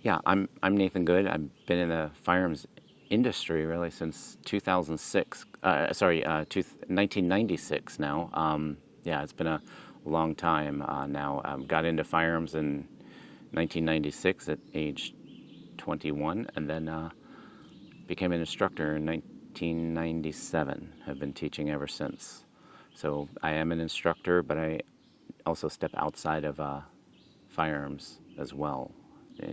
Yeah, I'm Nathan Goode. I've been in the firearms industry really since 2006. 1996 now. Yeah, it's been a long time now. Got into firearms in 1996 at age 21, and then became an instructor in 1997. Have been teaching ever since. So I am an instructor, but I also step outside of firearms as well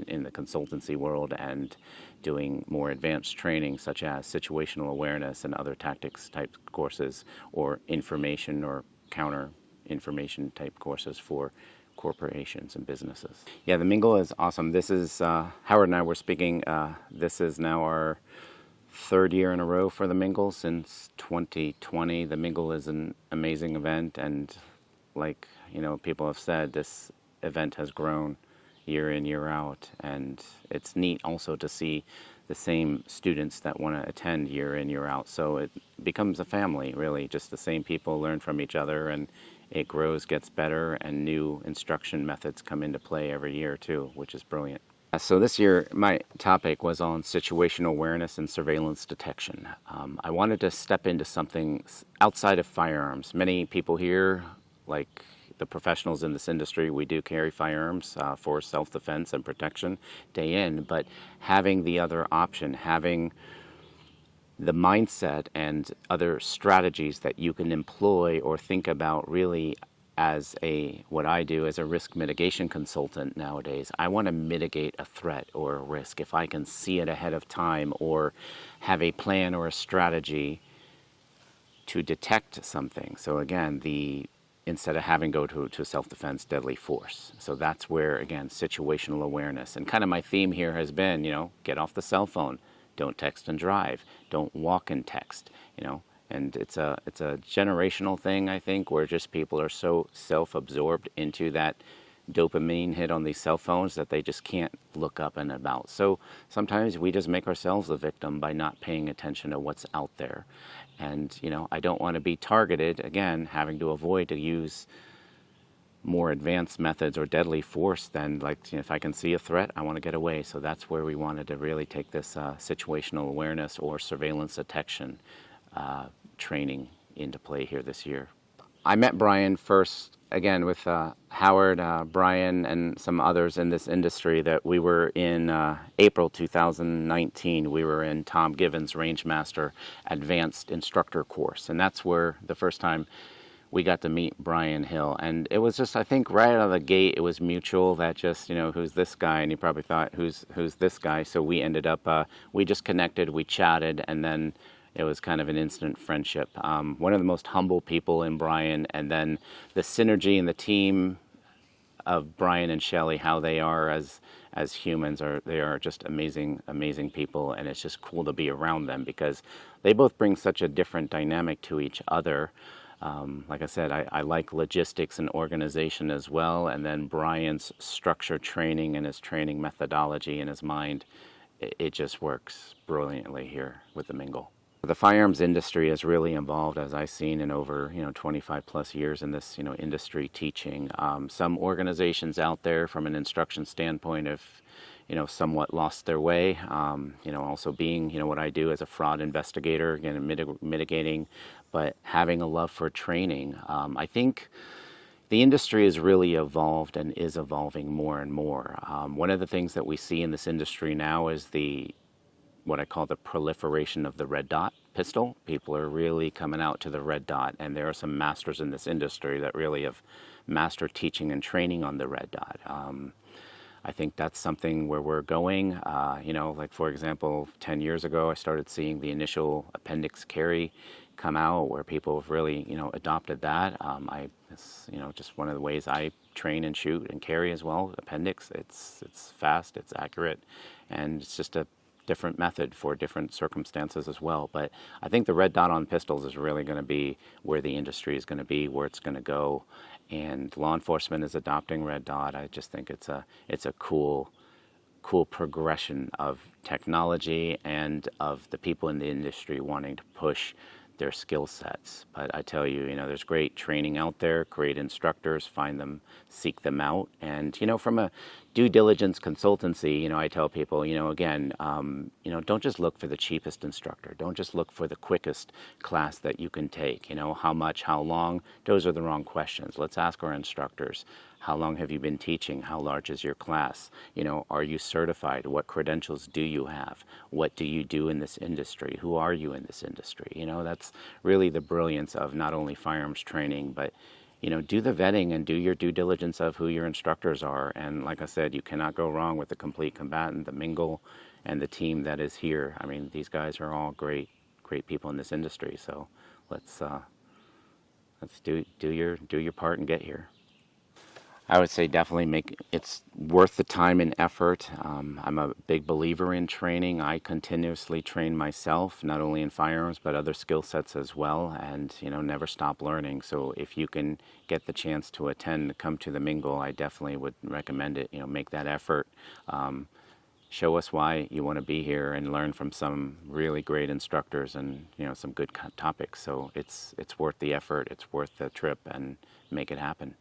in the consultancy world and doing more advanced training such as situational awareness and other tactics type courses or information or counter information type courses for corporations and businesses. Yeah, the Mingle is awesome. This is, Howard and I were speaking, this is now our third year in a row for the Mingle since 2020. The Mingle is an amazing event, and like people have said, this event has grown year in, year out, and it's neat also to see the same students that want to attend year in, year out. So it becomes a family, really. Just the same people learn from each other, and it grows, gets better, and new instruction methods come into play every year too, which is brilliant. So this year, my topic was on situational awareness and surveillance detection. I wanted to step into something outside of firearms. Many people here, like the professionals in this industry, we do carry firearms for self-defense and protection day in, but having the other option, having the mindset and other strategies that you can employ or think about really as what I do as a risk mitigation consultant nowadays. I want to mitigate a threat or a risk if I can see it ahead of time or have a plan or a strategy to detect something. So again, instead of having go to self-defense, deadly force. So that's where, again, situational awareness. And kind of my theme here has been, get off the cell phone. Don't text and drive. Don't walk and text, And it's a generational thing, I think, where just people are so self-absorbed into that dopamine hit on these cell phones that they just can't look up and about. So sometimes we just make ourselves a victim by not paying attention to what's out there. And, I don't want to be targeted, again, having to avoid to use more advanced methods or deadly force than if I can see a threat, I want to get away. So that's where we wanted to really take this situational awareness or surveillance detection training into play here this year. I met Brian first, again, with Howard, Brian, and some others in this industry that we were in April 2019. We were in Tom Givens' Rangemaster Advanced Instructor course, and that's where the first time we got to meet Brian Hill. And it was just, I think, right out of the gate, it was mutual that just, who's this guy? And he probably thought, who's this guy? So we ended up, we just connected, we chatted, and then it was kind of an instant friendship. One of the most humble people in Brian, and then the synergy and the team of Brian and Shelley, how they are as humans, they are just amazing, amazing people, and it's just cool to be around them because they both bring such a different dynamic to each other. Like I said, I like logistics and organization as well, and then Brian's structure training and his training methodology and his mind, it just works brilliantly here with the Mingle. The firearms industry has really evolved, as I've seen in over 25 plus years in this industry teaching. Some organizations out there from an instruction standpoint have somewhat lost their way. Also being what I do as a fraud investigator, again, mitigating, but having a love for training. I think the industry has really evolved and is evolving more and more. One of the things that we see in this industry now is what I call the proliferation of the red dot pistol. People are really coming out to the red dot, and there are some masters in this industry that really have mastered teaching and training on the red dot. I think that's something where we're going. Like for example, 10 years ago, I started seeing the initial appendix carry come out where people have really, adopted that. It's just one of the ways I train and shoot and carry as well. Appendix, it's fast, it's accurate, and it's just a different method for different circumstances as well. But I think the red dot on pistols is really going to be where the industry is going to be, where it's going to go. And law enforcement is adopting red dot. I just think it's a cool progression of technology and of the people in the industry wanting to push their skill sets. But I tell you, there's great training out there, great instructors, find them, seek them out. And, from a due diligence consultancy, I tell people, again, don't just look for the cheapest instructor. Don't just look for the quickest class that you can take. How much, how long, those are the wrong questions. Let's ask our instructors, how long have you been teaching? How large is your class? Are you certified? What credentials do you have? What do you do in this industry? Who are you in this industry? That's really the brilliance of not only firearms training, but do the vetting and do your due diligence of who your instructors are. And like I said, you cannot go wrong with the Complete Combatant, the Mingle, and the team that is here. I mean, these guys are all great people in this industry. So let's do your part and get here. I would say definitely it's worth the time and effort. I'm a big believer in training. I continuously train myself, not only in firearms, but other skill sets as well, and never stop learning. So if you can get the chance to come to the Mingle, I definitely would recommend it. Make that effort. Show us why you want to be here and learn from some really great instructors and some good topics. So it's worth the effort, it's worth the trip, and make it happen.